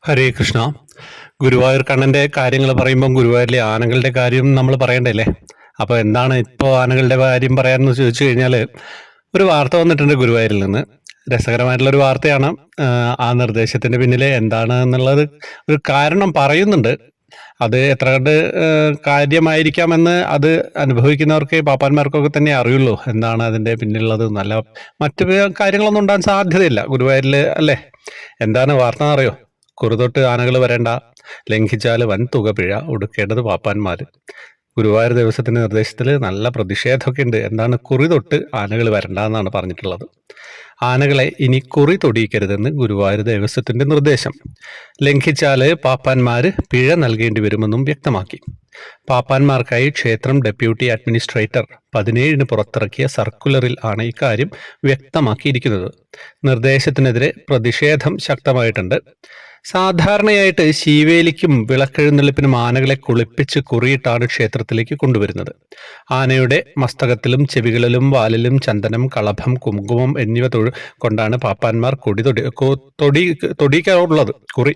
ഹരേ കൃഷ്ണ. ഗുരുവായൂർ കണ്ണന്റെ കാര്യങ്ങൾ പറയുമ്പം ഗുരുവായൂരിലെ ആനകളുടെ കാര്യം നമ്മൾ പറയണ്ടല്ലേ? അപ്പോൾ എന്താണ് ഇപ്പോൾ ആനകളുടെ കാര്യം പറയാമെന്ന് ചോദിച്ചു കഴിഞ്ഞാൽ, ഒരു വാർത്ത വന്നിട്ടുണ്ട് ഗുരുവായൂരിൽ നിന്ന്. രസകരമായിട്ടുള്ള ഒരു വാർത്തയാണ്. ആ നിർദ്ദേശത്തിന്റെ പിന്നിൽ എന്താണ് എന്നുള്ളത് ഒരു കാരണം പറയുന്നുണ്ട്. അത് എത്ര കണ്ട് കാര്യമായിരിക്കാമെന്ന് അത് അനുഭവിക്കുന്നവർക്ക് പാപ്പാന്മാർക്കൊക്കെ തന്നെ അറിയുള്ളൂ എന്താണ് അതിന്റെ പിന്നിലുള്ളത്. നല്ല മറ്റു കാര്യങ്ങളൊന്നും ഉണ്ടാകാൻ സാധ്യതയില്ല ഗുരുവായൂരിൽ, അല്ലേ? എന്താണ് വാർത്ത എന്നറിയോ? കുറുതൊട്ട് ആനകൾ വരേണ്ട, ലംഘിച്ചാൽ വൻ തുക പിഴ, ഒടുക്കേണ്ടത് പാപ്പാന്മാർ. ഗുരുവായൂർ ദേവസ്വത്തിന്റെ നിർദ്ദേശത്തിൽ നല്ല പ്രതിഷേധമൊക്കെ ഉണ്ട്. എന്താണ് കുറി തൊട്ട് ആനകൾ വരണ്ട എന്നാണ് പറഞ്ഞിട്ടുള്ളത്. ആനകളെ ഇനി കുറി തൊടിയിക്കരുതെന്ന് ഗുരുവായൂർ ദേവസ്വത്തിന്റെ നിർദ്ദേശം. ലംഘിച്ചാൽ പാപ്പാന്മാര് പിഴ നൽകേണ്ടി വരുമെന്നും വ്യക്തമാക്കി. പാപ്പാന്മാർക്കായി ക്ഷേത്രം ഡെപ്യൂട്ടി അഡ്മിനിസ്ട്രേറ്റർ 17-ന് പുറത്തിറക്കിയ സർക്കുലറിൽ ആണ് ഇക്കാര്യം വ്യക്തമാക്കിയിരിക്കുന്നത്. നിർദ്ദേശത്തിനെതിരെ പ്രതിഷേധം ശക്തമായിട്ടുണ്ട്. സാധാരണയായിട്ട് ശീവേലിക്കും വിളക്കെഴുന്നള്ളിപ്പിനും ആനകളെ കുളിപ്പിച്ച് കുറിയിട്ടാണ് ക്ഷേത്രത്തിലേക്ക് കൊണ്ടുവരുന്നത്. ആനയുടെ മസ്തകത്തിലും ചെവികളിലും വാലിലും ചന്ദനം, കളഭം, കുങ്കുമം എന്നിവ കൊണ്ടാണ് പാപ്പാന്മാർ തൊടിയിക്കാറുള്ളത്. കുറി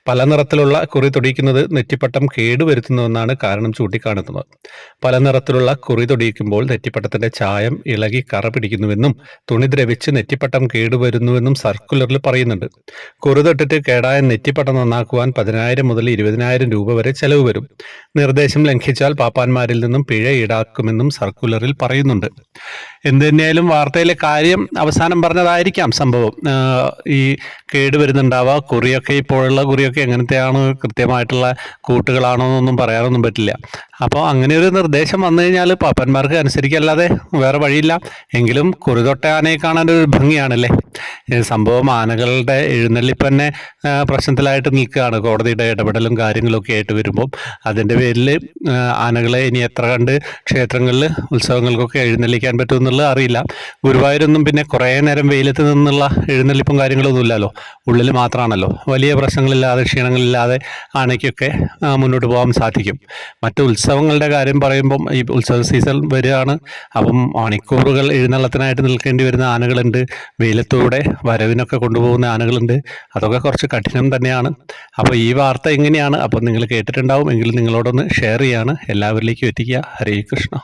പല നിറത്തിലുള്ള കുറി തൊടിയിക്കുന്നത് നെറ്റിപ്പട്ടം കേടുവരുത്തുന്നുവെന്നാണ് കാരണം ചൂണ്ടിക്കാണുന്നത്. പല നിറത്തിലുള്ള കുറി തൊടിയിക്കുമ്പോൾ നെറ്റിപ്പട്ടത്തിന്റെ ചായം ഇളകി കറ പിടിക്കുന്നുവെന്നും തുണി ദ്രവിച്ച് നെറ്റിപ്പട്ടം കേടുവരുന്നുവെന്നും സർക്കുലറിൽ പറയുന്നുണ്ട്. കുറി തൊട്ടിട്ട് കേടായ നെറ്റിപ്പട്ടം നന്നാക്കുവാൻ 10,000 മുതൽ 20,000 രൂപ വരെ ചെലവ് വരും. നിർദ്ദേശം ലംഘിച്ചാൽ പാപ്പാന്മാരിൽ നിന്നും പിഴ ഈടാക്കുമെന്നും സർക്കുലറിൽ പറയുന്നുണ്ട്. എന്ത് തന്നെയായാലും വാർത്തയിലെ കാര്യം അവസാനം പറഞ്ഞതായിരിക്കാം സംഭവം. ഈ കേടുവരുന്നുണ്ടാവുക, കുറിയൊക്കെ ഇപ്പോഴുള്ള കുറിയൊക്കെ എങ്ങനത്തെയാണ്, കൃത്യമായിട്ടുള്ള കൂട്ടുകളാണോ എന്നൊന്നും പറയാനൊന്നും പറ്റില്ല. അപ്പോൾ അങ്ങനെ ഒരു നിർദ്ദേശം വന്നു കഴിഞ്ഞാൽ പാപ്പന്മാർക്ക് അനുസരിക്കല്ലാതെ വേറെ വഴിയില്ല. എങ്കിലും കുറിതൊട്ട ആനയെ കാണാൻ ഒരു ഭംഗിയാണല്ലേ. സംഭവം ആനകളുടെ എഴുന്നള്ളിപ്പ് തന്നെ പ്രശ്നത്തിലായിട്ട് നിൽക്കുകയാണ്. കോടതിയുടെ ഇടപെടലും കാര്യങ്ങളൊക്കെ ആയിട്ട് വരുമ്പോൾ അതിൻ്റെ പേരിൽ ആനകളെ ഇനി എത്ര കണ്ട് ക്ഷേത്രങ്ങളിൽ ഉത്സവങ്ങൾക്കൊക്കെ എഴുന്നള്ളിക്കാൻ പറ്റുമെന്നുള്ളത് അറിയില്ല. ഗുരുവായൂരൊന്നും പിന്നെ കുറേ നേരം വെയിലത്ത് നിന്നുള്ള എഴുന്നള്ളിപ്പും കാര്യങ്ങളൊന്നും ഇല്ലല്ലോ, ഉള്ളിൽ മാത്രമാണല്ലോ. വലിയ പ്രശ്നങ്ങളില്ലാതെ ക്ഷീണങ്ങളില്ലാതെ ആനയ്ക്കൊക്കെ മുന്നോട്ട് പോകാൻ സാധിക്കും. മറ്റു ഉത്സവങ്ങളുടെ കാര്യം പറയുമ്പം ഈ ഉത്സവ സീസൺ വരികയാണ്. അപ്പം മണിക്കൂറുകൾ എഴുന്നള്ളത്തിനായിട്ട് നിൽക്കേണ്ടി വരുന്ന ആനകളുണ്ട്, വെയിലത്തൂടെ വരവിനൊക്കെ കൊണ്ടുപോകുന്ന ആനകളുണ്ട്. അതൊക്കെ കുറച്ച് കഠിനം തന്നെയാണ്. അപ്പോൾ ഈ വാർത്ത എങ്ങനെയാണ് അപ്പോൾ നിങ്ങൾ കേട്ടിട്ടുണ്ടാവും, എങ്കിലും നിങ്ങളോടൊന്ന് ഷെയർ ചെയ്യാണ്, എല്ലാവരിലേക്കും എത്തിക്കുക. ഹരേ കൃഷ്ണ.